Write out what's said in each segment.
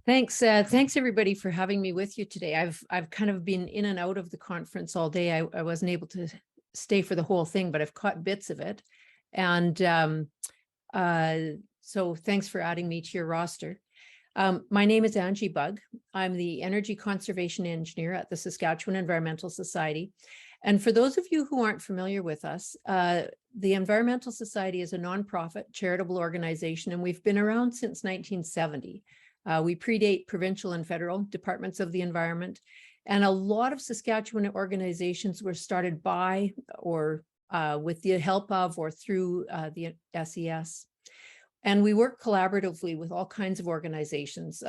Thanks everybody for having me with you today. I've kind of been in and out of the conference all day. I wasn't able to stay for the whole thing, but I've caught bits of it. And so thanks for adding me to your roster. My name is Angie Bugg. I'm the Energy Conservation Engineer at the Saskatchewan Environmental Society. And for those of you who aren't familiar with us, the Environmental Society is a nonprofit charitable organization, and we've been around since 1970. We predate provincial and federal departments of the environment, and a lot of Saskatchewan organizations were started by or with the help of or through the SES. And we work collaboratively with all kinds of organizations,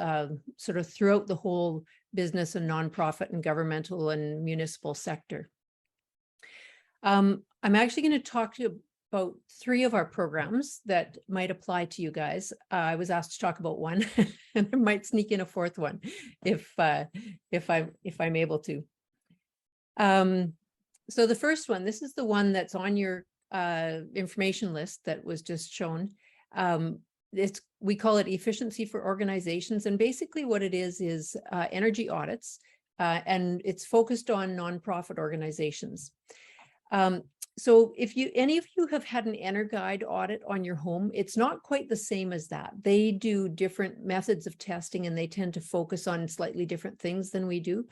sort of throughout the whole business and nonprofit and governmental and municipal sector. I'm actually going to talk to you about 3 of our programs that might apply to you guys. I was asked to talk about one, and I might sneak in a 4th one if I'm able to. So the first one, this is the one that's on your information list that was just shown. We call it Efficiency for Organizations, and basically what it is energy audits, and it's focused on nonprofit organizations. So if any of you have had an EnerGuide audit on your home, it's not quite the same as that. They do different methods of testing, and they tend to focus on slightly different things than we do.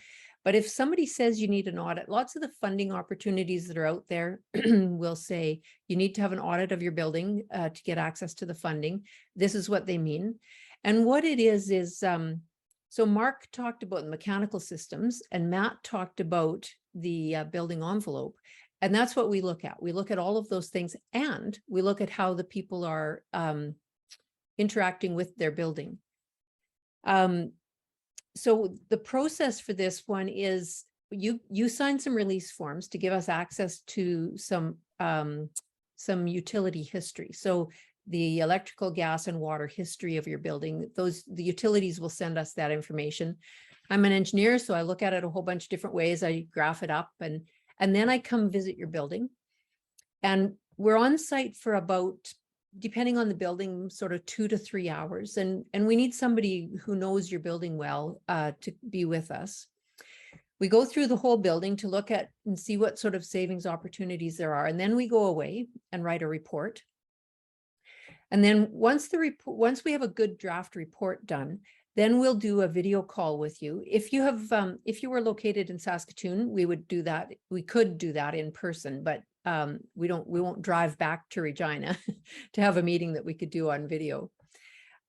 But if somebody says you need an audit, lots of the funding opportunities that are out there will say you need to have an audit of your building to get access to the funding. This is what they mean. And what it is so Mark talked about the mechanical systems, and Matt talked about the building envelope. And that's what we look at. We look at all of those things, and we look at how the people are interacting with their building. So the process for this one is you sign some release forms to give us access to some utility history. So the electrical, gas, and water history of your building, the utilities will send us that information. I'm an engineer, so I look at it a whole bunch of different ways. I graph it up, and then I come visit your building, and we're on site for about, depending on the building, sort of 2 to 3 hours. And we need somebody who knows your building well to be with us. We go through the whole building to look at and see what sort of savings opportunities there are. And then we go away and write a report. And then once we have a good draft report done, then we'll do a video call with you. If you were located in Saskatoon, we would do that. We could do that in person, but we won't drive back to Regina to have a meeting that we could do on video.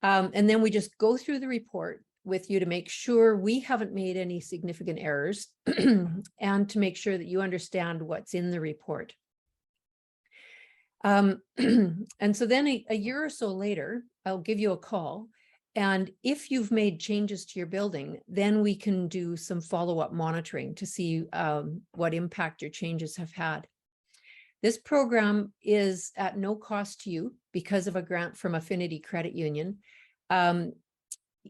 And then we just go through the report with you to make sure we haven't made any significant errors and to make sure that you understand what's in the report. And so then a year or so later, I'll give you a call. And if you've made changes to your building, then we can do some follow-up monitoring to see what impact your changes have had. This program is at no cost to you because of a grant from Affinity Credit Union.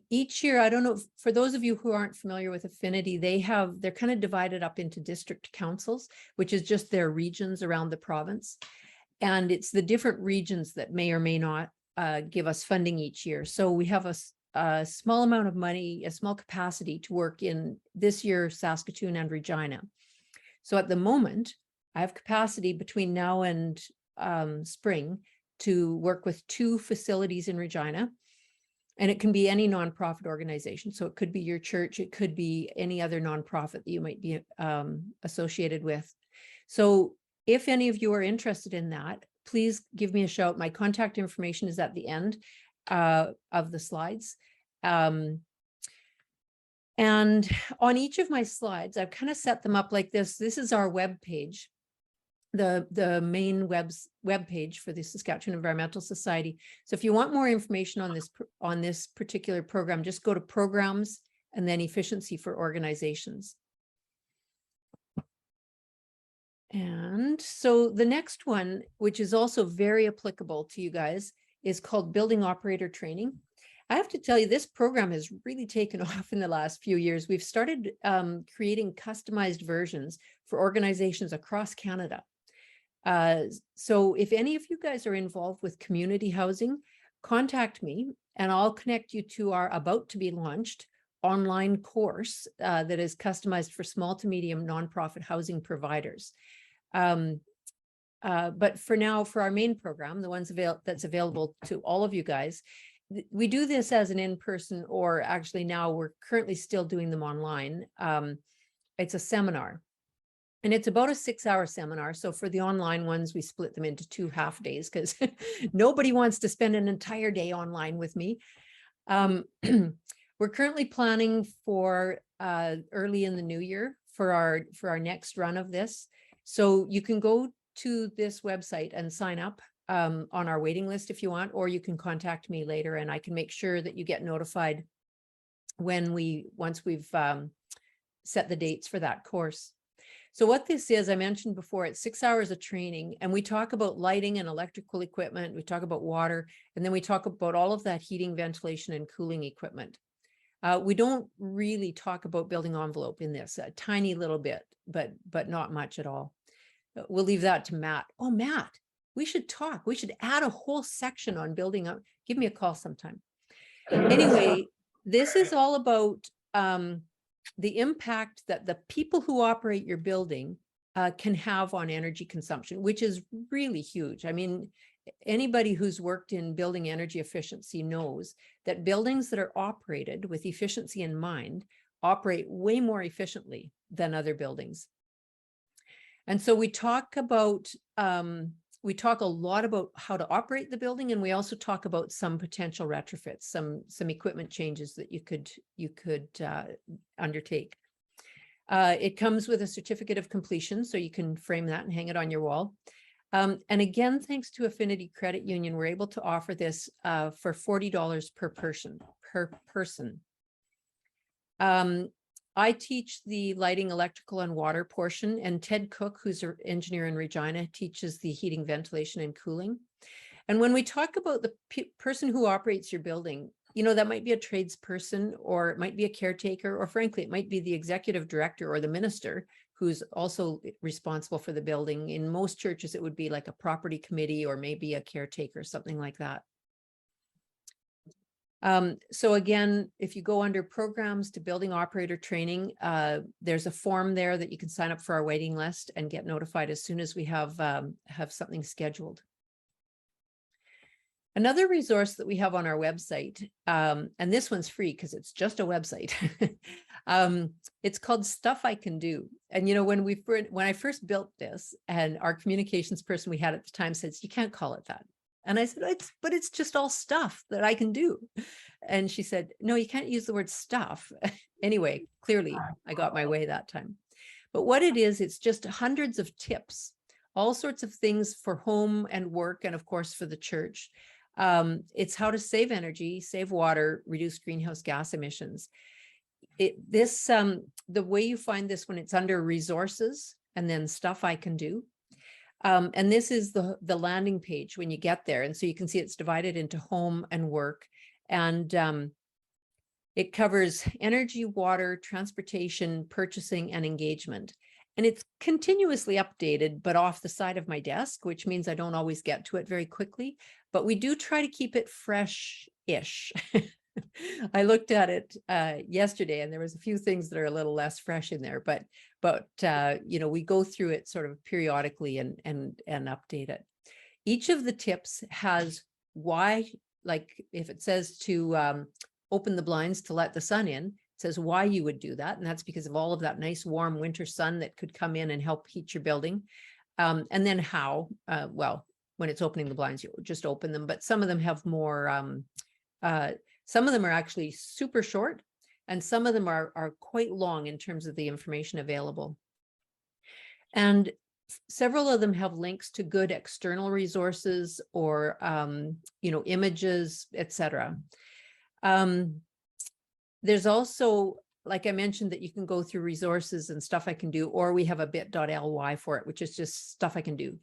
Each year, I don't know, for those of you who aren't familiar with Affinity, they're kind of divided up into district councils, which is just their regions around the province. And it's the different regions that may or may not give us funding each year. So we have a small amount of money, a small capacity to work in this year, Saskatoon and Regina. So at the moment, I have capacity between now and spring to work with 2 facilities in Regina. And it can be any nonprofit organization. So it could be your church, it could be any other nonprofit that you might be associated with. So if any of you are interested in that, please give me a shout. My contact information is at the end of the slides. And on each of my slides, I've kind of set them up like this. This is our web page, the main web page for the Saskatchewan Environmental Society. So if you want more information on this particular program, just go to Programs and then Efficiency for Organizations. And so the next one, which is also very applicable to you guys, is called Building Operator Training. I have to tell you, this program has really taken off in the last few years. We've started creating customized versions for organizations across Canada. So if any of you guys are involved with community housing, contact me. and I'll connect you to our about to be launched online course that is customized for small to medium nonprofit housing providers. But for now, for our main program, the ones that's available to all of you guys, we do this as an in-person, or actually now we're currently still doing them online. It's a seminar. And it's about a 6-hour seminar. So for the online ones, we split them into 2 half days because nobody wants to spend an entire day online with me. We're currently planning for early in the new year for our next run of this. So you can go to this website and sign up on our waiting list if you want, or you can contact me later and I can make sure that you get notified once we've set the dates for that course. So what this is, I mentioned before, it's 6 hours of training, and we talk about lighting and electrical equipment, we talk about water, and then we talk about all of that heating, ventilation, and cooling equipment. We don't really talk about building envelope in this, a tiny little bit, but not much at all. We'll leave that to Matt. Oh, Matt, we should talk. We should add a whole section on building up. Give me a call sometime. Anyway, this is all about the impact that the people who operate your building can have on energy consumption, which is really huge. I mean, anybody who's worked in building energy efficiency knows that buildings that are operated with efficiency in mind operate way more efficiently than other buildings. And so we talk a lot about how to operate the building, and we also talk about some potential retrofits, some equipment changes that you could undertake. It comes with a certificate of completion, so you can frame that and hang it on your wall. And again, thanks to Affinity Credit Union, we're able to offer this for $40 per person. I teach the lighting, electrical, and water portion, and Ted Cook, who's an engineer in Regina, teaches the heating, ventilation, and cooling. And when we talk about the person who operates your building, you know, that might be a tradesperson, or it might be a caretaker, or frankly, it might be the executive director or the minister who's also responsible for the building. In most churches, it would be like a property committee or maybe a caretaker, something like that. So again, if you go under programs to building operator training, there's a form there that you can sign up for our waiting list and get notified as soon as we have something scheduled. Another resource that we have on our website, and this one's free because it's just a website. It's called Stuff I Can Do. And you know, when I first built this, and our communications person we had at the time says, "You can't call it that." And I said, but it's just all stuff that I can do. And she said, "No, you can't use the word stuff." Anyway, clearly I got my way that time. But what it is, it's just hundreds of tips, all sorts of things for home and work, and of course for the church. It's how to save energy, save water, reduce greenhouse gas emissions. The way you find this, when it's under resources and then Stuff I Can Do. And this is the landing page when you get there. And so you can see it's divided into home and work. And it covers energy, water, transportation, purchasing, and engagement. And it's continuously updated, but off the side of my desk, which means I don't always get to it very quickly. But we do try to keep it fresh-ish. I looked at it yesterday, and there was a few things that are a little less fresh in there, but you know, we go through it sort of periodically and update it. Each of the tips has why, like if it says to open the blinds to let the sun in, it says why you would do that, and that's because of all of that nice warm winter sun that could come in and help heat your building. And then how, well, when it's opening the blinds, you just open them, but some of them have more some of them are actually super short, and some of them are quite long in terms of the information available. And several of them have links to good external resources or, you know, images, etc. There's also, like I mentioned, that you can go through resources and Stuff I Can Do, or we have a bit.ly for it, which is just Stuff I Can Do.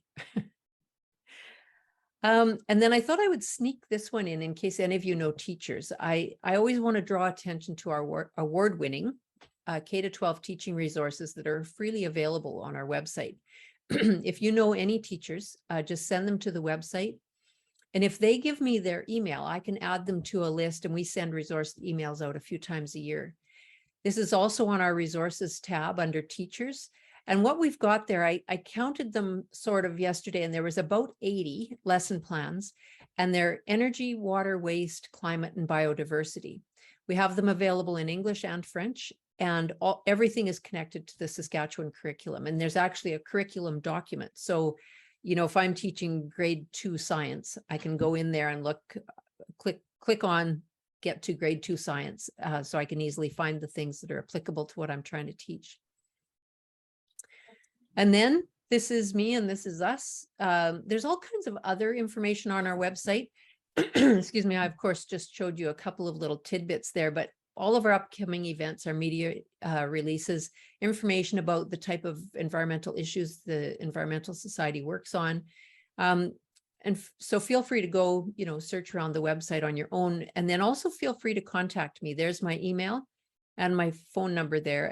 And then I thought I would sneak this one in case any of you know teachers. I always want to draw attention to our award-winning K-12 teaching resources that are freely available on our website. If you know any teachers, just send them to the website. And if they give me their email, I can add them to a list, and we send resource emails out a few times a year. This is also on our resources tab under teachers. And what we've got there, I counted them sort of yesterday, and there was about 80 lesson plans, and they're energy, water, waste, climate, and biodiversity. We have them available in English and French, and everything is connected to the Saskatchewan curriculum. And there's actually a curriculum document. So, you know, if I'm teaching grade 2 science, I can go in there and look, click on get to grade 2 science. So I can easily find the things that are applicable to what I'm trying to teach. And then this is me and this is us. There's all kinds of other information on our website. Excuse me, I of course just showed you a couple of little tidbits there, but all of our upcoming events, our media releases, information about the type of environmental issues the Environmental Society works on. So feel free to go, you know, search around the website on your own, and then also feel free to contact me. There's my email and my phone number there.